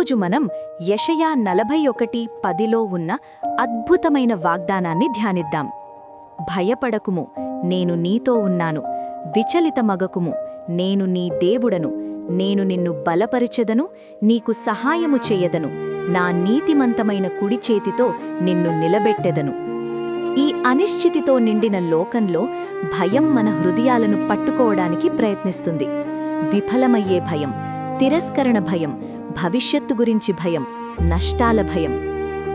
ఈరోజు మనం యెషయా 41:10లో ఉన్న అద్భుతమైన వాగ్దానాన్ని ధ్యానిద్దాం. భయపడకుము, నేను నీతో ఉన్నాను. విచలితమగకుము, నేను నీ దేవుడను. నేను నిన్ను బలపరిచెదను, నీకు సహాయము చెయ్యదను. నా నీతిమంతమైన కుడి చేతితో నిన్ను నిలబెట్టెదను. ఈ అనిశ్చితితో నిండిన లోకంలో భయం మన హృదయాలను పట్టుకోవడానికి ప్రయత్నిస్తుంది. విఫలమయ్యే భయం, తిరస్కరణ భయం, భవిష్యత్తు గురించి భయం, నష్టాల భయం.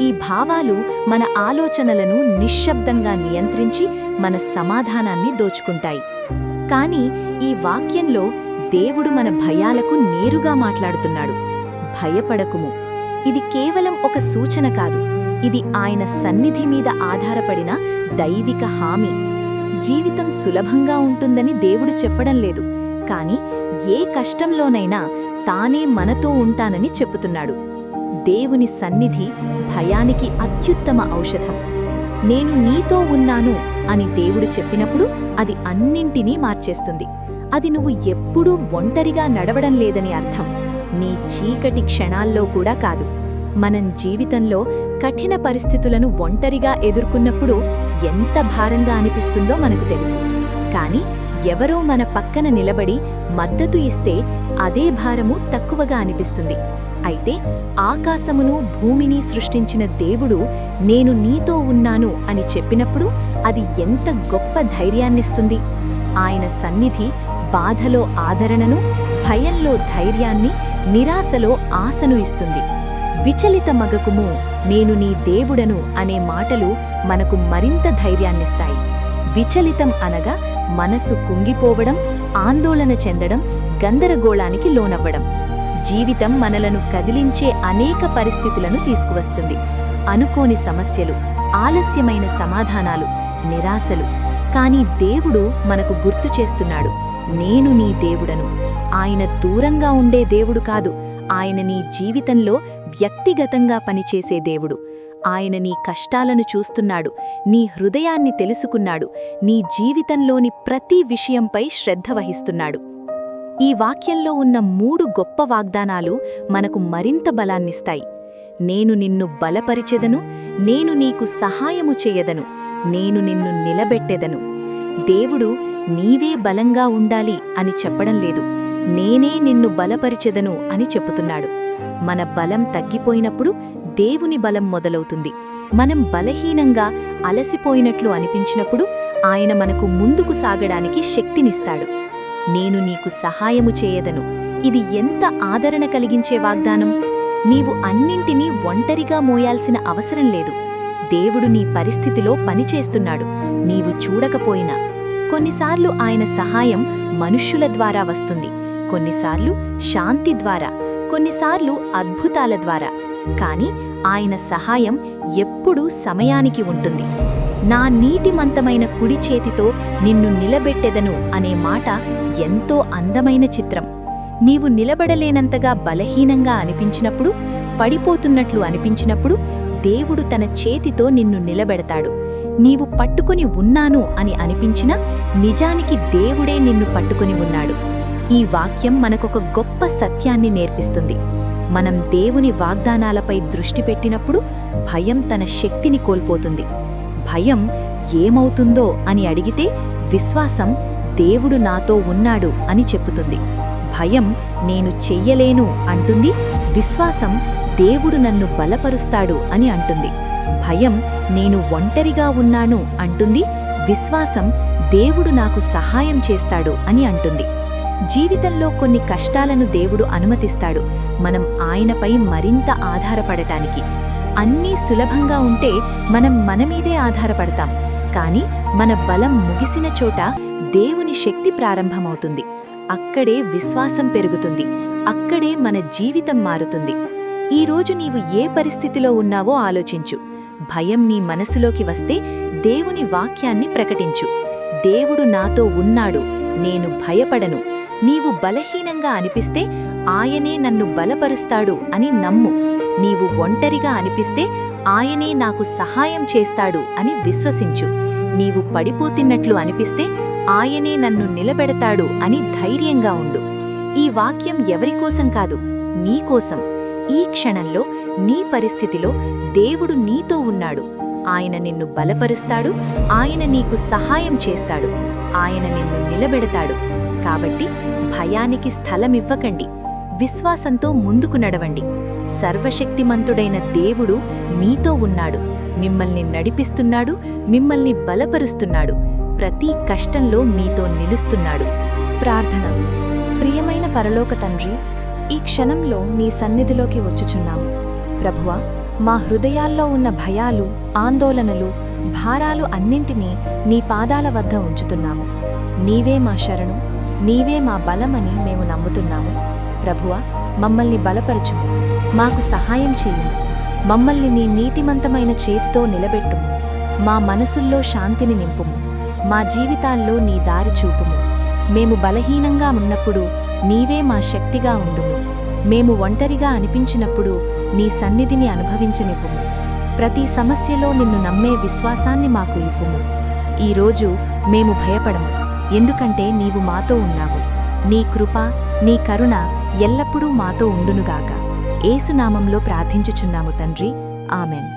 ఈ భావాలు మన ఆలోచనలను నిశ్శబ్దంగా నియంత్రించి మన సమాధానాన్ని దోచుకుంటాయి. కాని ఈ వాక్యంలో దేవుడు మన భయాలకు నేరుగా మాట్లాడుతున్నాడు. భయపడకుము. ఇది కేవలం ఒక సూచన కాదు, ఇది ఆయన సన్నిధి మీద ఆధారపడిన దైవిక హామీ. జీవితం సులభంగా ఉంటుందని దేవుడు చెప్పడం లేదు, కాని ఏ కష్టంలోనైనా తానే మనతో ఉంటానని చెప్పుతున్నాడు. దేవుని సన్నిధి భయానికి అత్యుత్తమ ఔషధం. నేను నీతో ఉన్నాను అని దేవుడు చెప్పినప్పుడు అది అన్నింటినీ మార్చేస్తుంది. అది నువ్వు ఎప్పుడూ ఒంటరిగా నడవడం లేదని అర్థం. నీ చీకటి క్షణాల్లో కూడా కాదు. మనం జీవితంలో కఠిన పరిస్థితులను ఒంటరిగా ఎదుర్కొన్నప్పుడు ఎంత భారంగా అనిపిస్తుందో మనకు తెలుసు. కాని ఎవరో మన పక్కన నిలబడి మద్దతు ఇస్తే అదే భారము తక్కువగా అనిపిస్తుంది. అయితే ఆకాశమును భూమిని సృష్టించిన దేవుడు నేను నీతో ఉన్నాను అని చెప్పినప్పుడు అది ఎంత గొప్ప ధైర్యాన్నిస్తుంది. ఆయన సన్నిధి బాధలో ఆదరణను, భయంలో ధైర్యాన్ని, నిరాశలో ఆశను ఇస్తుంది. విచలితమగకుము, నేను నీ దేవుడను అనే మాటలు మనకు మరింత ధైర్యాన్నిస్తాయి. విచలితం అనగా మనసు కుంగిపోవడం, ఆందోళన చెందడం, గందరగోళానికి లోనవ్వడం. జీవితం మనలను కదిలించే అనేక పరిస్థితులను తీసుకువస్తుంది. అనుకోని సమస్యలు, ఆలస్యమైన సమాధానాలు, నిరాశలు. కాని దేవుడు మనకు గుర్తు చేస్తున్నాడు, నేను నీ దేవుడను. ఆయన దూరంగా ఉండే దేవుడు కాదు, ఆయన నీ జీవితంలో వ్యక్తిగతంగా పనిచేసే దేవుడు. ఆయన నీ కష్టాలను చూస్తున్నాడు, నీ హృదయాన్ని తెలుసుకున్నాడు, నీ జీవితంలోని ప్రతి విషయంపై శ్రద్ధ వహిస్తున్నాడు. ఈ వాక్యంలో ఉన్న 3 గొప్ప వాగ్దానాలు మనకు మరింత బలాన్నిస్తాయి. నేను నిన్ను బలపరిచెదను, నేను నీకు సహాయము చేయదను, నేను నిన్ను నిలబెట్టెదను. దేవుడు నీవే బలంగా ఉండాలి అని చెప్పడం లేదు, నేనే నిన్ను బలపరిచెదను అని చెప్పుతున్నాడు. మన బలం తగ్గిపోయినప్పుడు దేవుని బలం మొదలవుతుంది. మనం బలహీనంగా అలసిపోయినట్లు అనిపించినప్పుడు ఆయన మనకు ముందుకు సాగడానికి శక్తినిస్తాడు. నేను నీకు సహాయము చేయదను. ఇది ఎంత ఆదరణ కలిగించే వాగ్దానం! నీవు అన్నింటినీ ఒంటరిగా మోయాల్సిన అవసరం లేదు. దేవుడు నీ పరిస్థితిలో పనిచేస్తున్నాడు, నీవు చూడకపోయినా. కొన్నిసార్లు ఆయన సహాయం మనుష్యుల ద్వారా వస్తుంది, కొన్నిసార్లు శాంతి ద్వారా, కొన్నిసార్లు అద్భుతాల ద్వారా. కాని ఆయన సహాయం ఎప్పుడూ సమయానికి ఉంటుంది. నా నీతిమంతమైన కుడి చేతితో నిన్ను నిలబెట్టెదను అనే మాట ఎంతో అందమైన చిత్రం. నీవు నిలబడలేనంతగా బలహీనంగా అనిపించినప్పుడు, పడిపోతున్నట్లు అనిపించినప్పుడు దేవుడు తన చేతితో నిన్ను నిలబెడతాడు. నీవు పట్టుకుని ఉన్నాను అని అనిపించినా నిజానికి దేవుడే నిన్ను పట్టుకుని ఉన్నాడు. ఈ వాక్యం మనకొక గొప్ప సత్యాన్ని నేర్పిస్తుంది. మనం దేవుని వాగ్దానాలపై దృష్టి పెట్టినప్పుడు భయం తన శక్తిని కోల్పోతుంది. భయం ఏమవుతుందో అని అడిగితే విశ్వాసం దేవుడు నాతో ఉన్నాడు అని చెప్పుతుంది. భయం నేను చెయ్యలేను అంటుంది, విశ్వాసం దేవుడు నన్ను బలపరుస్తాడు అని అంటుంది. భయం నేను ఒంటరిగా ఉన్నాను అంటుంది, విశ్వాసం దేవుడు నాకు సహాయం చేస్తాడు అని అంటుంది. జీవితంలో కొన్ని కష్టాలను దేవుడు అనుమతిస్తాడు, మనం ఆయనపై మరింత ఆధారపడటానికి. అన్నీ సులభంగా ఉంటే మనం మనమీదే ఆధారపడతాం. కాని మన బలం ముగిసిన చోట దేవుని శక్తి ప్రారంభమవుతుంది. అక్కడే విశ్వాసం పెరుగుతుంది, అక్కడే మన జీవితం మారుతుంది. ఈరోజు నీవు ఏ పరిస్థితిలో ఉన్నావో ఆలోచించు. భయం నీ మనసులోకి వస్తే దేవుని వాక్యాన్ని ప్రకటించు. దేవుడు నాతో ఉన్నాడు, నేను భయపడను. నీవు బలహీనంగా అనిపిస్తే ఆయనే నన్ను బలపరుస్తాడు అని నమ్ము. నీవు ఒంటరిగా అనిపిస్తే ఆయనే నాకు సహాయం చేస్తాడు అని విశ్వసించు. నీవు పడిపోతున్నట్లు అనిపిస్తే ఆయనే నన్ను నిలబెడతాడు అని ధైర్యంగా ఉండు. ఈ వాక్యం ఎవరికోసం కాదు, నీకోసం. ఈ క్షణంలో నీ పరిస్థితిలో దేవుడు నీతో ఉన్నాడు. ఆయన నిన్ను బలపరుస్తాడు, ఆయన నీకు సహాయం చేస్తాడు, ఆయన నిన్ను నిలబెడతాడు. కాబట్టి భయానికి స్థలమివ్వకండి, విశ్వాసంతో ముందుకు నడవండి. సర్వశక్తిమంతుడైన దేవుడు మీతో ఉన్నాడు, మిమ్మల్ని నడిపిస్తున్నాడు, మిమ్మల్ని బలపరుస్తున్నాడు, ప్రతి కష్టంలో మీతో నిలుస్తున్నాడు. ప్రార్థన. ప్రియమైన పరలోక తండ్రి, ఈ క్షణంలో నీ సన్నిధిలోకి వచ్చుచున్నాము. ప్రభువా, మా హృదయాల్లో ఉన్న భయాలు, ఆందోళనలు, భారాలు అన్నింటినీ నీ పాదాల వద్ద ఉంచుతున్నాము. నీవే మా శరణు, నీవే మా బలమని మేము నమ్ముతున్నాము. ప్రభువా, మమ్మల్ని బలపరచుము, మాకు సహాయం చేయుము, మమ్మల్ని నీ నీతిమంతమైన చేతితో నిలబెట్టుము, మా మనసుల్లో శాంతిని నింపుము, మా జీవితాల్లో నీ దారి చూపుము. మేము బలహీనంగా ఉన్నప్పుడు నీవే మా శక్తిగా ఉండుము. మేము ఒంటరిగా అనిపించినప్పుడు నీ సన్నిధిని అనుభవించనివ్వుము. ప్రతి సమస్యలో నిన్ను నమ్మే విశ్వాసాన్ని మాకు ఇవ్వుము. ఈరోజు మేము భయపడము, ఎందుకంటే నీవు మాతో ఉన్నావు. నీ కృప, నీ కరుణ ఎల్లప్పుడూ మాతో ఉండునుగాక. యేసునామంలో ప్రార్థించుచున్నాము తండ్రి, ఆమెన్.